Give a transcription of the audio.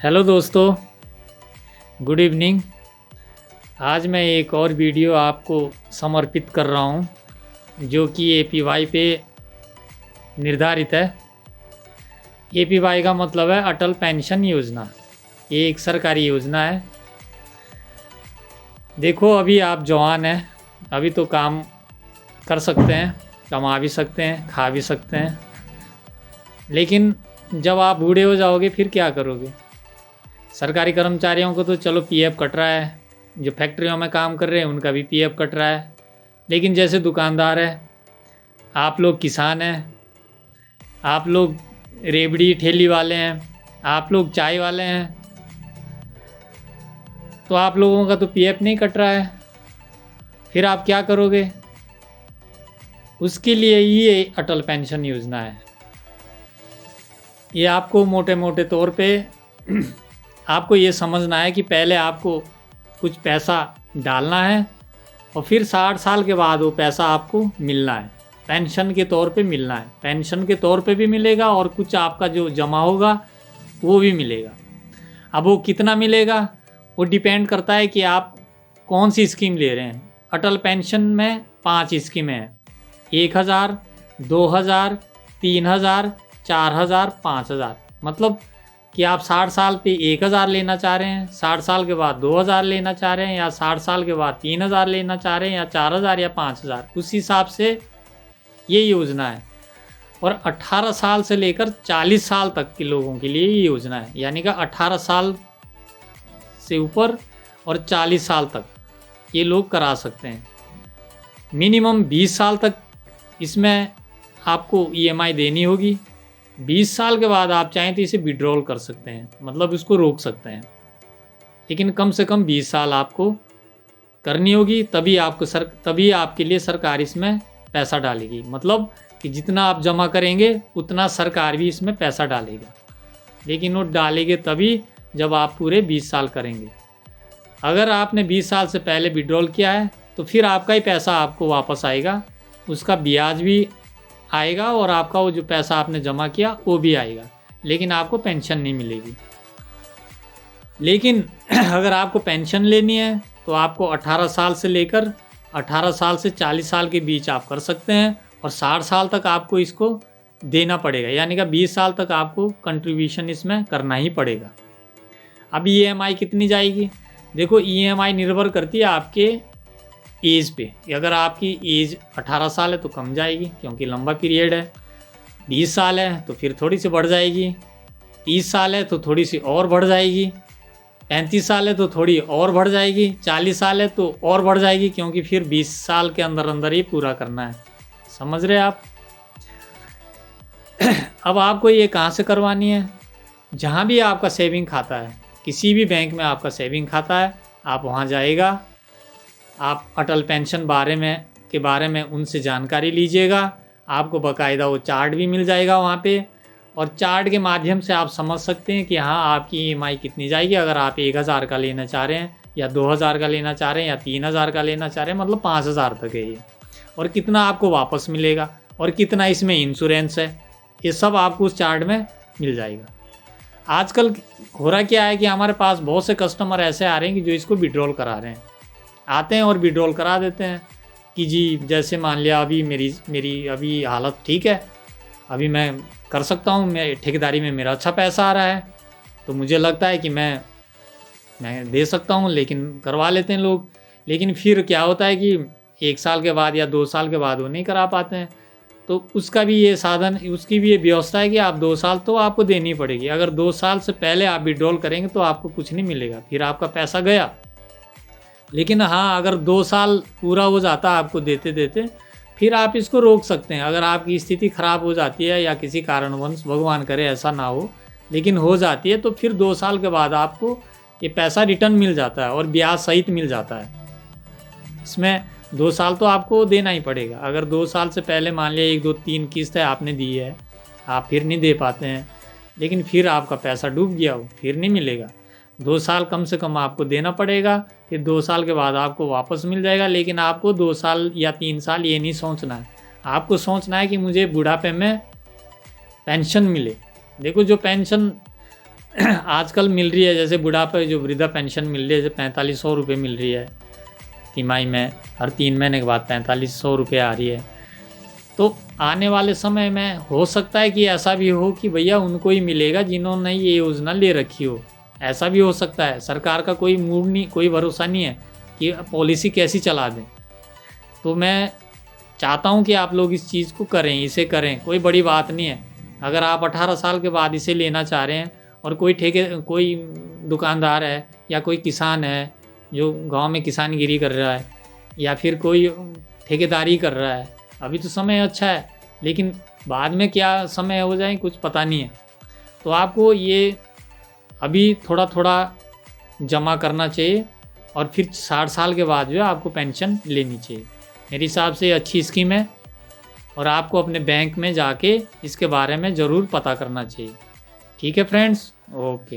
Hello दोस्तों, good evening. आज मैं एक और वीडियो आपको समर्पित कर रहा हूं जो कि एपीवाई पे निर्धारित है। एपीवाई का मतलब है अटल पेंशन योजना। ये एक सरकारी योजना है। देखो, अभी आप जवान हैं, अभी तो काम कर सकते हैं, कमा भी सकते हैं, खा भी सकते हैं। लेकिन जब आप बूढ़े हो जाओगे फिर क्या करोगे? सरकारी कर्मचारियों को तो चलो पीएफ कट रहा है, जो फैक्ट्रियों में काम कर रहे हैं उनका भी पीएफ कट रहा है। लेकिन जैसे दुकानदार है, आप लोग किसान हैं, आप लोग रेबड़ी ठेली वाले हैं, आप लोग चाय वाले हैं, तो आप लोगों का तो पीएफ नहीं कट रहा है। फिर आप क्या करोगे? उसके लिए ये अटल पेंशन योजना है। ये आपको मोटे मोटे तौर पे आपको ये समझना है कि पहले आपको कुछ पैसा डालना है और फिर 60 साल के बाद वो पैसा आपको मिलना है, पेंशन के तौर पे मिलना है। पेंशन के तौर पे भी मिलेगा और कुछ आपका जो जमा होगा वो भी मिलेगा। अब वो कितना मिलेगा वो डिपेंड करता है कि आप कौन सी स्कीम ले रहे हैं। अटल पेंशन में 5 स्कीमें हैं, 1000, 2000, 3000, 4000, 5000। मतलब कि आप 60 साल पे 1000 लेना चाह रहे हैं, 60 साल के बाद 2000 लेना चाह रहे हैं, या 60 साल के बाद 3000 लेना चाह रहे हैं, या 4000 या 5000, उस हिसाब से ये योजना है। और 18 साल से लेकर 40 साल तक के लोगों के लिए ये योजना है। यानी कि 18 साल से ऊपर और 40 साल तक ये लोग करा सकते हैं। मिनिमम 20 साल तक इसमें आपको ईएमआई देनी होगी। 20 साल के बाद आप चाहें तो इसे विड्रॉल कर सकते हैं, मतलब इसको रोक सकते हैं। लेकिन कम से कम 20 साल आपको करनी होगी, तभी आपके लिए सरकार इसमें पैसा डालेगी। मतलब कि जितना आप जमा करेंगे उतना सरकार भी इसमें पैसा डालेगा। लेकिन वो डालेंगे तभी जब आप पूरे 20 साल करेंगे। अगर आपने 20 साल से पहले विड्रॉल किया है तो फिर आपका ही पैसा आपको वापस आएगा, उसका ब्याज भी आएगा और आपका वो जो पैसा आपने जमा किया वो भी आएगा, लेकिन आपको पेंशन नहीं मिलेगी। लेकिन अगर आपको पेंशन लेनी है तो आपको 18 साल से लेकर 18 साल से 40 साल के बीच आप कर सकते हैं, और 60 साल तक आपको इसको देना पड़ेगा। यानी कि 20 साल तक आपको कंट्रीब्यूशन इसमें करना ही पड़ेगा। अब ईएमआई कितनी जाएगी? देखो, ईएमआई निर्भर करती है आपके एज पे। अगर आपकी एज 18 साल है तो कम जाएगी क्योंकि लंबा पीरियड है। 20 साल है तो फिर थोड़ी सी बढ़ जाएगी। 30 साल है तो थोड़ी सी और बढ़ जाएगी। 35 साल है तो थोड़ी और बढ़ जाएगी। 40 साल है तो और बढ़ जाएगी, क्योंकि फिर 20 साल के अंदर अंदर ही पूरा करना है। समझ रहे आप? अब आपको ये कहाँ से करवानी है? जहाँ भी आपका सेविंग खाता है, किसी भी बैंक में आपका सेविंग खाता है, आप वहाँ जाएगा, आप अटल पेंशन के बारे में उनसे जानकारी लीजिएगा। आपको बाकायदा वो चार्ट भी मिल जाएगा वहाँ पे, और चार्ट के माध्यम से आप समझ सकते हैं कि हाँ, आपकी ईएमआई कितनी जाएगी। अगर आप 1000 का लेना चाह रहे हैं, या 2000 का लेना चाह रहे हैं, या 3000 का लेना चाह रहे हैं, मतलब 5000 तक है ये, और कितना आपको वापस मिलेगा और कितना इसमें इंश्योरेंस है, ये सब आपको उस चार्ट में मिल जाएगा। आजकल हो रहा क्या है कि हमारे पास बहुत से कस्टमर ऐसे आ रहे हैं कि जो इसको विड्रॉल करा रहे हैं, आते हैं और विड्रॉल करा देते हैं कि जी, जैसे मान लिया अभी मेरी अभी हालत ठीक है, अभी मैं कर सकता हूँ, मैं ठेकेदारी में मेरा अच्छा पैसा आ रहा है, तो मुझे लगता है कि मैं दे सकता हूँ, लेकिन करवा लेते हैं लोग। लेकिन फिर क्या होता है कि 1 साल के बाद या 2 साल के बाद वो नहीं करा पाते हैं। तो उसका भी ये साधन, उसकी भी ये व्यवस्था है कि आप 2 साल तो आपको देनी पड़ेगी। अगर 2 साल से पहले आप विड्रॉल करेंगे तो आपको कुछ नहीं मिलेगा, फिर आपका पैसा गया। लेकिन हाँ, अगर 2 साल पूरा हो जाता आपको देते देते, फिर आप इसको रोक सकते हैं। अगर आपकी स्थिति ख़राब हो जाती है या किसी कारणवश, भगवान करे ऐसा ना हो, लेकिन हो जाती है, तो फिर 2 साल के बाद आपको ये पैसा रिटर्न मिल जाता है और ब्याज सहित मिल जाता है। इसमें 2 साल तो आपको देना ही पड़ेगा। अगर 2 साल से पहले मान लिया 1, 2, 3 किस्त है आपने दी है, आप फिर नहीं दे पाते हैं, लेकिन फिर आपका पैसा डूब गया हो, फिर नहीं मिलेगा। 2 साल कम से कम आपको देना पड़ेगा, फिर 2 साल के बाद आपको वापस मिल जाएगा। लेकिन आपको 2 साल या 3 साल ये नहीं सोचना है, आपको सोचना है कि मुझे बुढ़ापे में पेंशन मिले। देखो, जो पेंशन आजकल मिल रही है, जैसे बुढ़ापे जो वृद्धा पेंशन मिल रही है, जैसे 4500 रुपये मिल रही है तिमाही में, हर 3 महीने के बाद 4500 रुपये आ रही है। तो आने वाले समय में हो सकता है कि ऐसा भी हो कि भैया उनको ही मिलेगा जिन्होंने ये योजना ले रखी हो, ऐसा भी हो सकता है। सरकार का कोई मूड नहीं, कोई भरोसा नहीं है कि पॉलिसी कैसी चला दें। तो मैं चाहता हूँ कि आप लोग इस चीज़ को करें, इसे करें, कोई बड़ी बात नहीं है। अगर आप 18 साल के बाद इसे लेना चाह रहे हैं और कोई दुकानदार है या कोई किसान है जो गांव में किसानगिरी कर रहा है या फिर कोई ठेकेदारी कर रहा है, अभी तो समय अच्छा है, लेकिन बाद में क्या समय हो जाए कुछ पता नहीं है। तो आपको ये अभी थोड़ा थोड़ा जमा करना चाहिए और फिर 60 साल के बाद जो है आपको पेंशन लेनी चाहिए। मेरे हिसाब से अच्छी स्कीम है और आपको अपने बैंक में जाके इसके बारे में ज़रूर पता करना चाहिए। ठीक है फ्रेंड्स, ओके।